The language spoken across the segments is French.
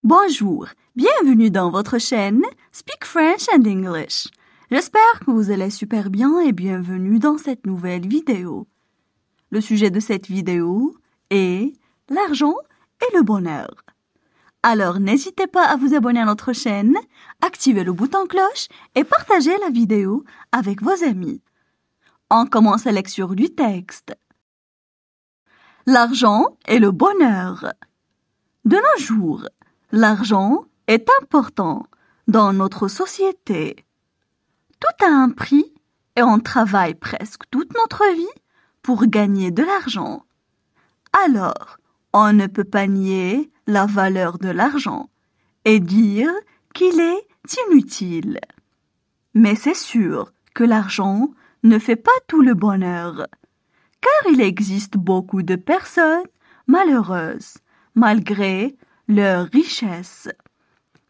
Bonjour, bienvenue dans votre chaîne Speak French and English. J'espère que vous allez super bien et bienvenue dans cette nouvelle vidéo. Le sujet de cette vidéo est l'argent et le bonheur. Alors n'hésitez pas à vous abonner à notre chaîne, activez le bouton cloche et partagez la vidéo avec vos amis. On commence la lecture du texte. L'argent et le bonheur. De nos jours, l'argent est important dans notre société. Tout a un prix et on travaille presque toute notre vie pour gagner de l'argent. Alors, on ne peut pas nier la valeur de l'argent et dire qu'il est inutile. Mais c'est sûr que l'argent ne fait pas tout le bonheur, car il existe beaucoup de personnes malheureuses, malgré leur richesse.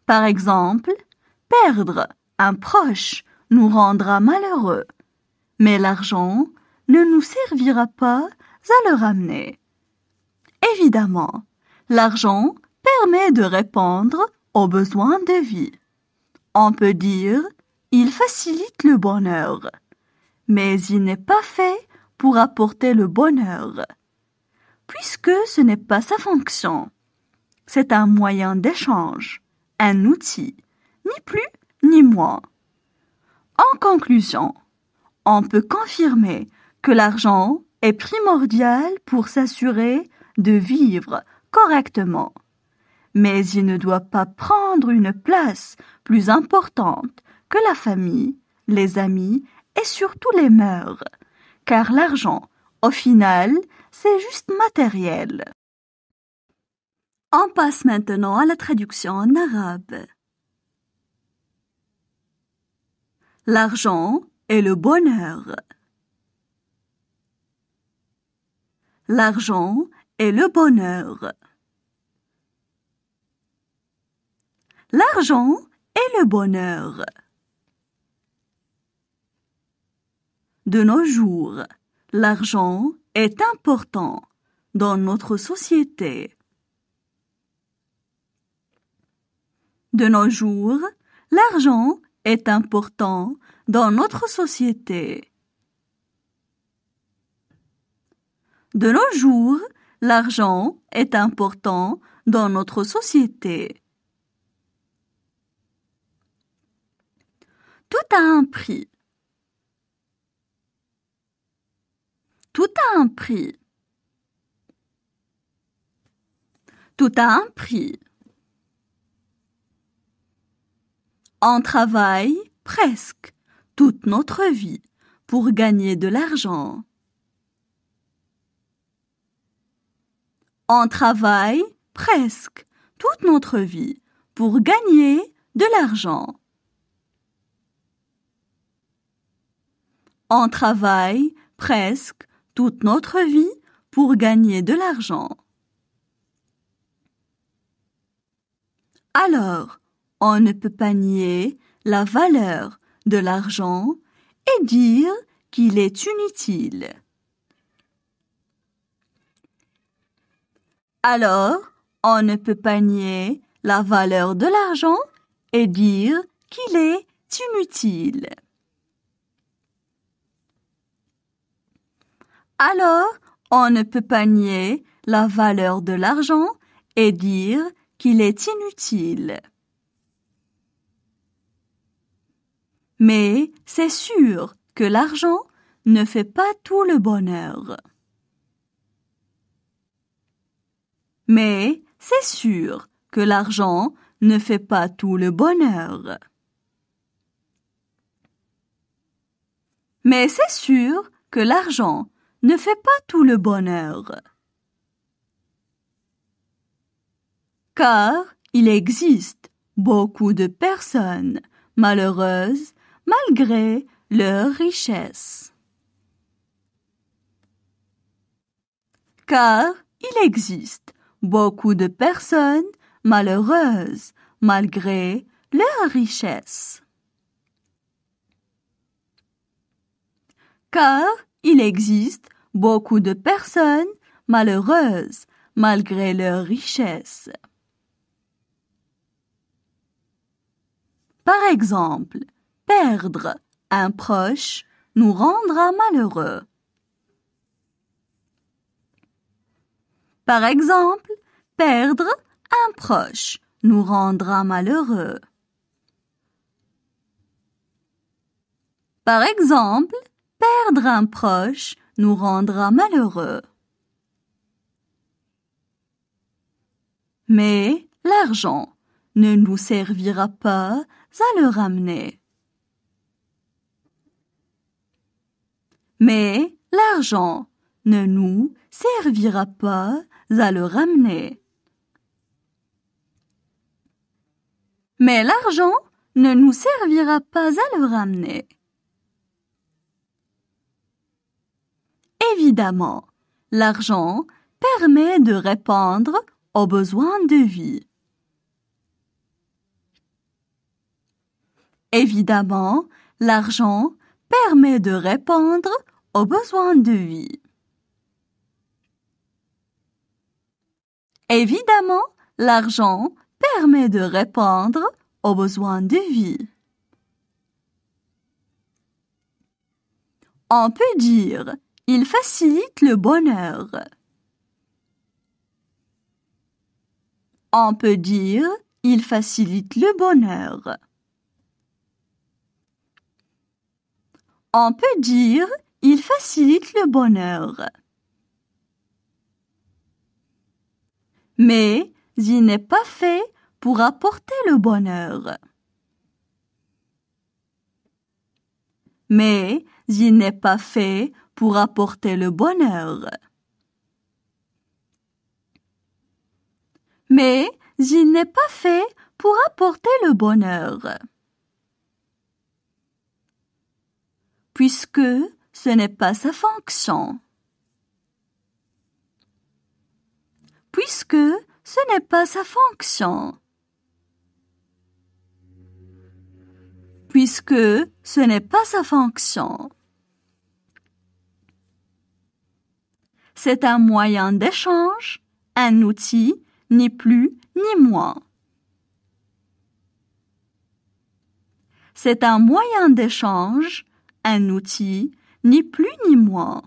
Par exemple, perdre un proche nous rendra malheureux, mais l'argent ne nous servira pas à le ramener. Évidemment, l'argent permet de répondre aux besoins de vie. On peut dire il facilite le bonheur, mais il n'est pas fait pour apporter le bonheur, puisque ce n'est pas sa fonction. C'est un moyen d'échange, un outil, ni plus ni moins. En conclusion, on peut confirmer que l'argent est primordial pour s'assurer de vivre correctement. Mais il ne doit pas prendre une place plus importante que la famille, les amis et surtout les mœurs, car l'argent, au final, c'est juste matériel. On passe maintenant à la traduction en arabe. L'argent et le bonheur. L'argent et le bonheur. L'argent et le bonheur. De nos jours, l'argent est important dans notre société. De nos jours, l'argent est important dans notre société. De nos jours, l'argent est important dans notre société. Tout a un prix. Tout a un prix. Tout a un prix. On travaille presque toute notre vie pour gagner de l'argent. On travaille presque toute notre vie pour gagner de l'argent. On travaille presque toute notre vie pour gagner de l'argent. Alors, on ne peut pas nier la valeur de l'argent et dire qu'il est inutile. Alors, on ne peut pas nier la valeur de l'argent et dire qu'il est inutile. Alors, on ne peut pas nier la valeur de l'argent et dire qu'il est inutile. Mais c'est sûr que l'argent ne fait pas tout le bonheur. Mais c'est sûr que l'argent ne fait pas tout le bonheur. Mais c'est sûr que l'argent ne fait pas tout le bonheur. Car il existe beaucoup de personnes malheureuses malgré leur richesse. Car il existe beaucoup de personnes malheureuses malgré leur richesse. Car il existe beaucoup de personnes malheureuses malgré leur richesse. Par exemple, perdre un proche nous rendra malheureux. Par exemple, perdre un proche nous rendra malheureux. Par exemple, perdre un proche nous rendra malheureux. Mais l'argent ne nous servira pas à le ramener. Mais l'argent ne nous servira pas à le ramener. Mais l'argent ne nous servira pas à le ramener. Évidemment, l'argent permet de répondre aux besoins de vie. Évidemment, l'argent permet de répondre aux besoins de vie. Évidemment, l'argent permet de répondre aux besoins de vie. On peut dire « il facilite le bonheur ». On peut dire « il facilite le bonheur ». On peut dire « il facilite le bonheur ». Mais il n'est pas fait pour apporter le bonheur. Mais il n'est pas fait pour apporter le bonheur. Mais il n'est pas fait pour apporter le bonheur. Puisque ce n'est pas sa fonction. Puisque ce n'est pas sa fonction. Puisque ce n'est pas sa fonction. C'est un moyen d'échange, un outil, ni plus ni moins. C'est un moyen d'échange, un outil, ni plus ni moins.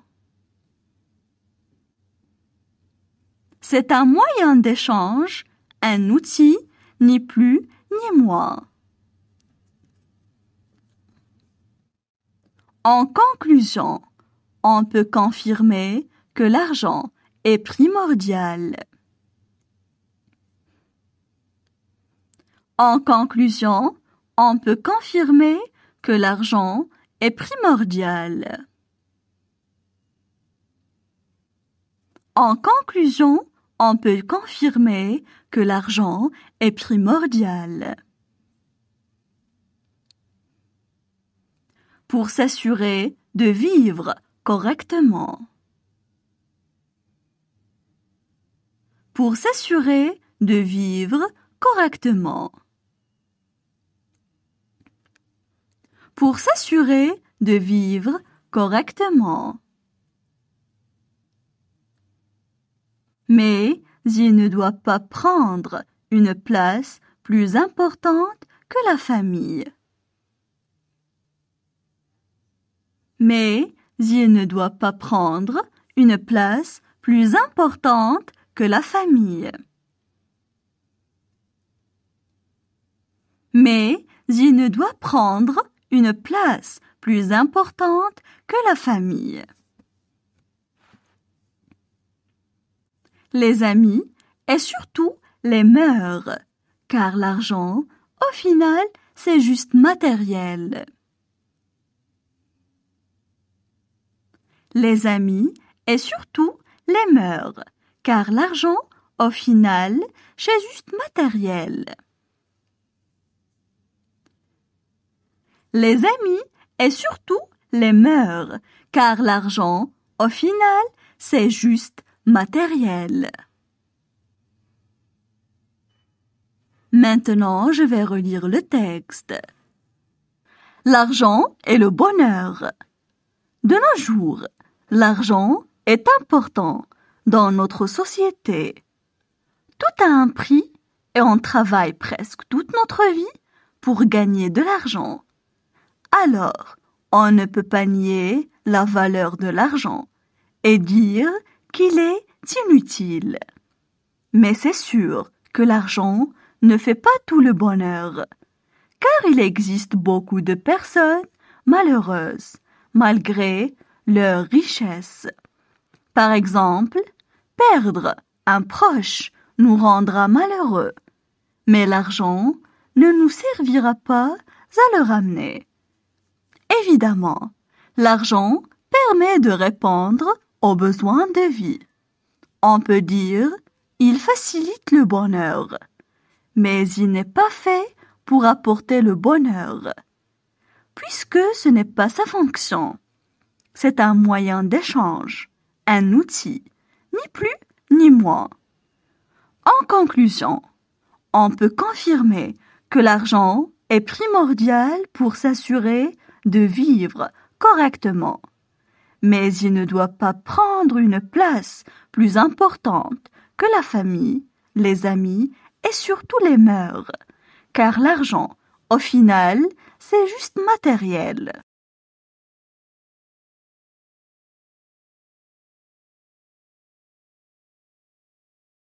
C'est un moyen d'échange, un outil, ni plus ni moins. En conclusion, on peut confirmer que l'argent est primordial. En conclusion, on peut confirmer que l'argent est primordial. En conclusion, on peut confirmer que l'argent est primordial. Pour s'assurer de vivre correctement. Pour s'assurer de vivre correctement. Pour s'assurer de vivre correctement. Mais il ne doit pas prendre une place plus importante que la famille. Mais il ne doit pas prendre une place plus importante que la famille. Mais il ne doit prendre une place plus importante que la famille. Les amis et surtout les mœurs, car l'argent, au final, c'est juste matériel. Les amis et surtout les mœurs, car l'argent, au final, c'est juste matériel. Les amis et surtout les mœurs, car l'argent, au final, c'est juste matériel. Maintenant, je vais relire le texte. L'argent est le bonheur. De nos jours, l'argent est important dans notre société. Tout a un prix et on travaille presque toute notre vie pour gagner de l'argent. Alors, on ne peut pas nier la valeur de l'argent et dire qu'il est inutile. Mais c'est sûr que l'argent ne fait pas tout le bonheur, car il existe beaucoup de personnes malheureuses, malgré leur richesse. Par exemple, perdre un proche nous rendra malheureux, mais l'argent ne nous servira pas à le ramener. Évidemment, l'argent permet de répondre aux besoins de vie. On peut dire il facilite le bonheur, mais il n'est pas fait pour apporter le bonheur, puisque ce n'est pas sa fonction. C'est un moyen d'échange, un outil, ni plus ni moins. En conclusion, on peut confirmer que l'argent est primordial pour s'assurer de vivre correctement. Mais il ne doit pas prendre une place plus importante que la famille, les amis et surtout les mœurs, car l'argent, au final, c'est juste matériel.